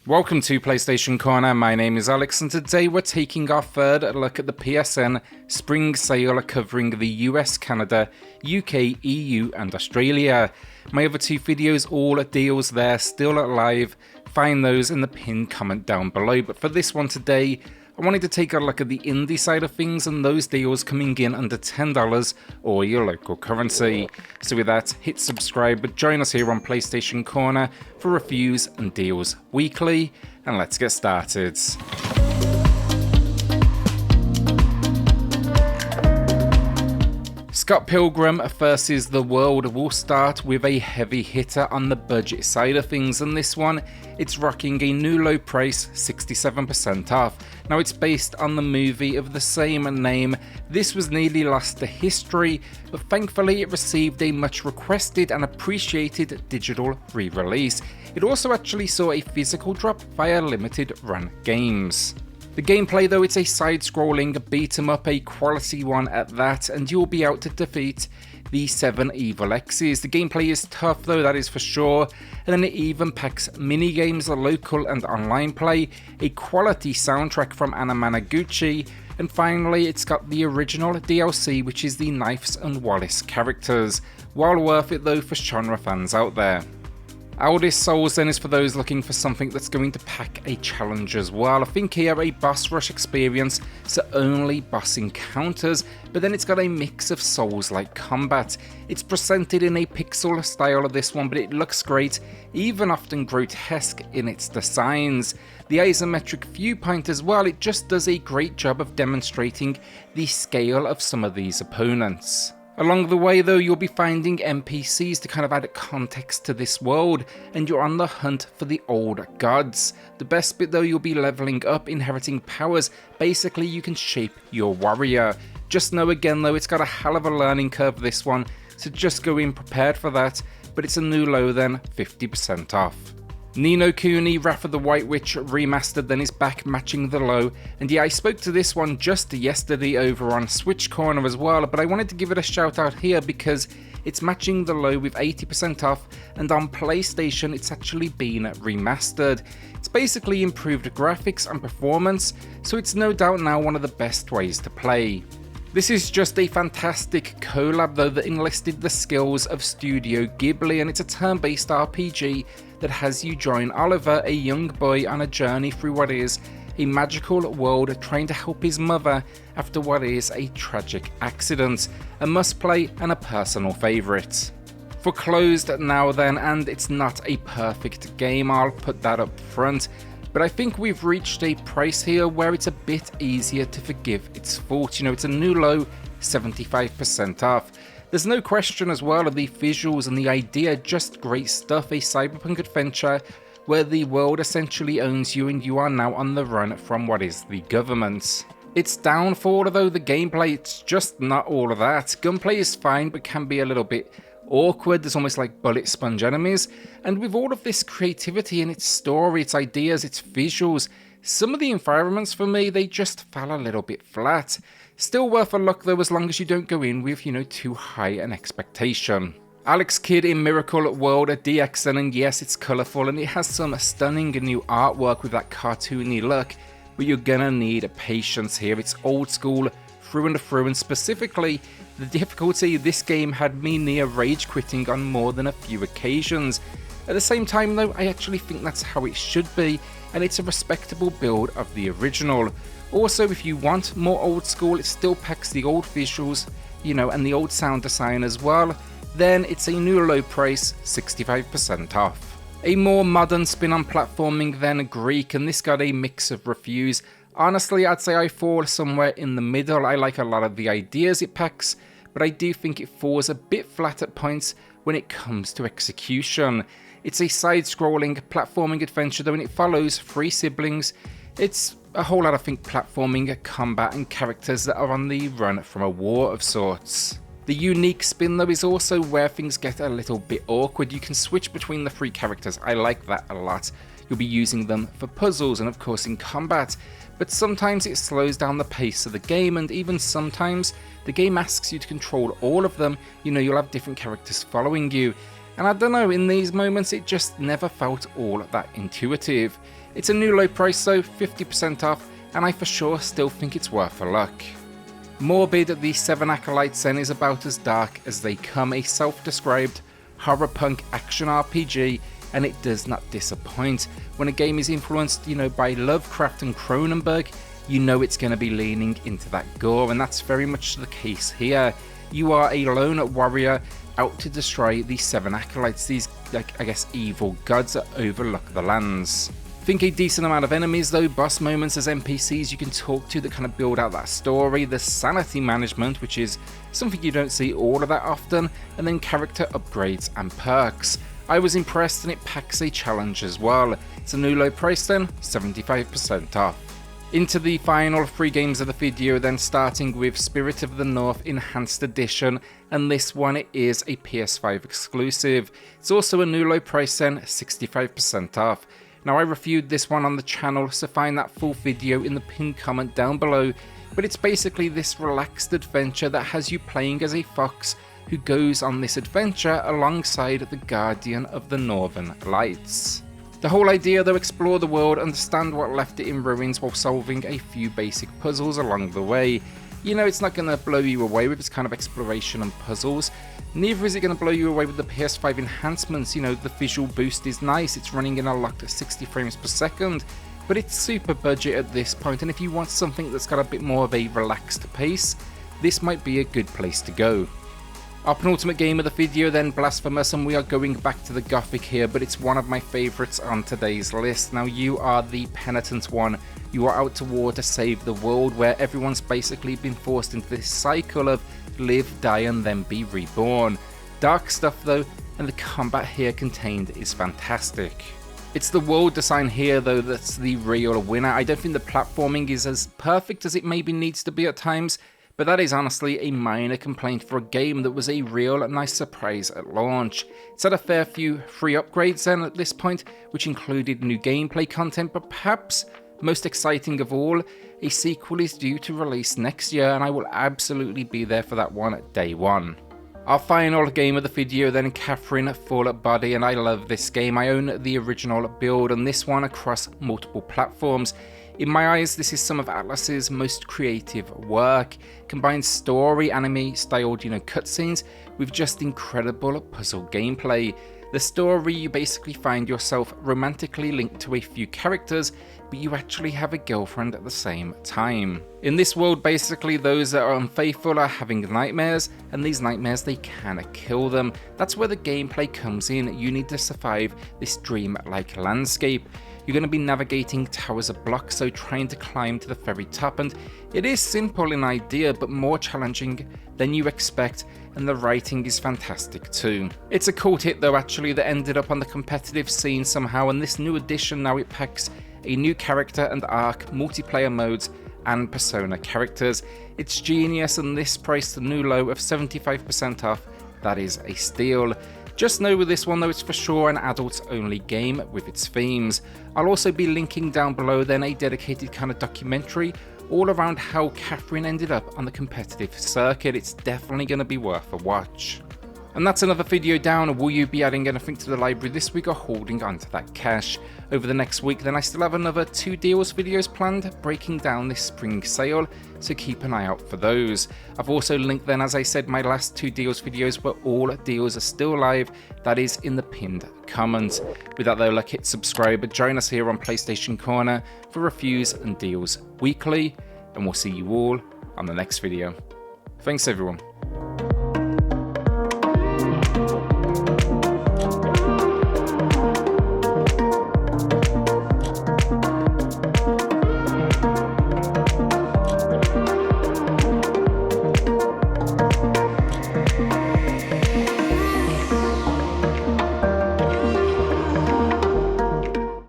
Welcome to PlayStation Corner, my name is Alex and today we're taking our third look at the PSN Spring Sale covering the US, Canada, UK, EU and Australia. My other two videos, all deals there, still live, find those in the pinned comment down below. But for this one today, I wanted to take a look at the indie side of things and those deals coming in under $10 or your local currency. So with that, hit subscribe, but join us here on PlayStation Corner for reviews and deals weekly, and let's get started. Scott Pilgrim versus the World will start with a heavy hitter on the budget side of things, and this one, it's rocking a new low price, 67% off. Now it's based on the movie of the same name. This was nearly lost to history, but thankfully it received a much requested and appreciated digital re-release. It also actually saw a physical drop via limited run games. The gameplay though, it's a side-scrolling beat-em-up, a quality one at that, and you'll be out to defeat the 7 evil X's. The gameplay is tough though, that is for sure, and then it even packs mini-games, local and online play, a quality soundtrack from Anamanaguchi, and finally it's got the original DLC, which is the Knives and Wallace characters. Well worth it though for genre fans out there. Eldest Souls then is for those looking for something that's going to pack a challenge as well. I think here a boss rush experience, so only boss encounters, but then it's got a mix of Souls-like combat. It's presented in a pixel style of this one, but it looks great, even often grotesque in its designs. The isometric viewpoint as well, it just does a great job of demonstrating the scale of some of these opponents. Along the way though, you'll be finding NPCs to kind of add context to this world, and you're on the hunt for the old gods. The best bit though, you'll be leveling up, inheriting powers. Basically you can shape your warrior. Just know again though, it's got a hell of a learning curve this one, so just go in prepared for that, but it's a new low then, 50% off. Ni no Kuni, Wrath of the White Witch Remastered then is back, matching the low, and yeah, I spoke to this one just yesterday over on Switch Corner as well, but I wanted to give it a shout out here because it's matching the low with 80% off, and on PlayStation it's actually been remastered. It's basically improved graphics and performance, so it's no doubt now one of the best ways to play. This is just a fantastic collab though that enlisted the skills of Studio Ghibli, and it's a turn-based RPG that has you join Oliver, a young boy, on a journey through what is a magical world, trying to help his mother after what is a tragic accident. A must-play and a personal favourite. Foreclosed now then, and it's not a perfect game, I'll put that up front, but I think we've reached a price here where it's a bit easier to forgive its fault. You know, it's a new low, 75% off. There's no question as well of the visuals and the idea, just great stuff, a cyberpunk adventure where the world essentially owns you and you are now on the run from what is the government. Its downfall though, the gameplay, it's just not all of that. Gunplay is fine but can be a little bit awkward, there's almost like bullet sponge enemies, and with all of this creativity in its story, its ideas, its visuals, some of the environments for me, they just fell a little bit flat. Still worth a look though, as long as you don't go in with, too high an expectation. Alex Kidd in Miracle World DX, and yes, it's colourful and it has some stunning new artwork with that cartoony look, but you're gonna need patience here. It's old school through and through, and specifically the difficulty, this game had me near rage quitting on more than a few occasions. At the same time though, I actually think that's how it should be, and it's a respectable build of the original. Also, if you want more old school, it still packs the old visuals, and the old sound design as well, then it's a new low price, 65% off. A more modern spin on platforming than Greak, and this got a mix of reviews. Honestly, I'd say I fall somewhere in the middle. I like a lot of the ideas it packs, but I do think it falls a bit flat at points when it comes to execution. It's a side-scrolling platforming adventure though, and it follows 3 siblings. It's a whole lot of platforming, combat and characters that are on the run from a war of sorts. The unique spin though is also where things get a little bit awkward. You can switch between the 3 characters, I like that a lot. You'll be using them for puzzles and of course in combat, but sometimes it slows down the pace of the game, and even sometimes the game asks you to control all of them. You'll have different characters following you, and I don't know, in these moments it just never felt all that intuitive. It's a new low price though, 50% off, and I for sure still think it's worth a look. Morbid, the 7 Acolytes then, is about as dark as they come, a self-described horror punk action RPG, and it does not disappoint. When a game is influenced, by Lovecraft and Cronenberg, you know it's going to be leaning into that gore, and that's very much the case here. You are a lone warrior out to destroy the 7 Acolytes, these, I guess, evil gods that overlook the lands. Think a decent amount of enemies though, boss moments as NPCs you can talk to that kind of build out that story, the sanity management, which is something you don't see all of that often, and then character upgrades and perks. I was impressed, and it packs a challenge as well. It's a new low price then, 75% off. Into the final 3 games of the video then, starting with Spirit of the North Enhanced Edition, and this one is a PS5 exclusive. It's also a new low price then, 65% off. Now I reviewed this one on the channel, so find that full video in the pinned comment down below, but it's basically this relaxed adventure that has you playing as a fox who goes on this adventure alongside the Guardian of the Northern Lights. The whole idea though, explore the world, understand what left it in ruins while solving a few basic puzzles along the way. It's not going to blow you away with its kind of exploration and puzzles. Neither is it going to blow you away with the PS5 enhancements. The visual boost is nice, it's running in a locked at 60 frames per second, but it's super budget at this point, and if you want something that's got a bit more of a relaxed pace, this might be a good place to go. Our penultimate game of the video then, Blasphemous, and we are going back to the Gothic here, but it's one of my favourites on today's list. Now you are the penitent one. You are out to war to save the world, where everyone's basically been forced into this cycle of live, die and then be reborn. Dark stuff though, and the combat here contained is fantastic. It's the world design here though that's the real winner. I don't think the platforming is as perfect as it maybe needs to be at times, but that is honestly a minor complaint for a game that was a real nice surprise at launch. It's had a fair few free upgrades then at this point, which included new gameplay content, but perhaps most exciting of all, a sequel is due to release next year, and I will absolutely be there for that one at day one. Our final game of the video then, Catherine Full Body, and I love this game. I own the original build on this one across multiple platforms. In my eyes, this is some of Atlas's most creative work. Combines story, anime-styled, cutscenes with just incredible puzzle gameplay. The story, you basically find yourself romantically linked to a few characters, but you actually have a girlfriend at the same time. In this world, basically, those that are unfaithful are having nightmares, and these nightmares, they can kill them. That's where the gameplay comes in. You need to survive this dream-like landscape. You're going to be navigating towers of blocks, so trying to climb to the very top, and it is simple in idea, but more challenging than you expect, and the writing is fantastic too. It's a cult hit though actually that ended up on the competitive scene somehow, and this new edition now it packs a new character and arc, multiplayer modes, and persona characters. It's genius, and this price, the new low of 75% off, that is a steal. Just know with this one though, it's for sure an adults only game with its themes. I'll also be linking down below then a dedicated kind of documentary all around how Catherine ended up on the competitive circuit. It's definitely going to be worth a watch. And that's another video down. Will you be adding anything to the library this week or holding on to that cash over the next week? Then I still have another 2 deals videos planned breaking down this spring sale, so keep an eye out for those. I've also linked then, as I said, my last 2 deals videos where all deals are still live. That is in the pinned comment. With that though, hit subscribe, join us here on PlayStation Corner for reviews and deals weekly, and we'll see you all on the next video. Thanks everyone.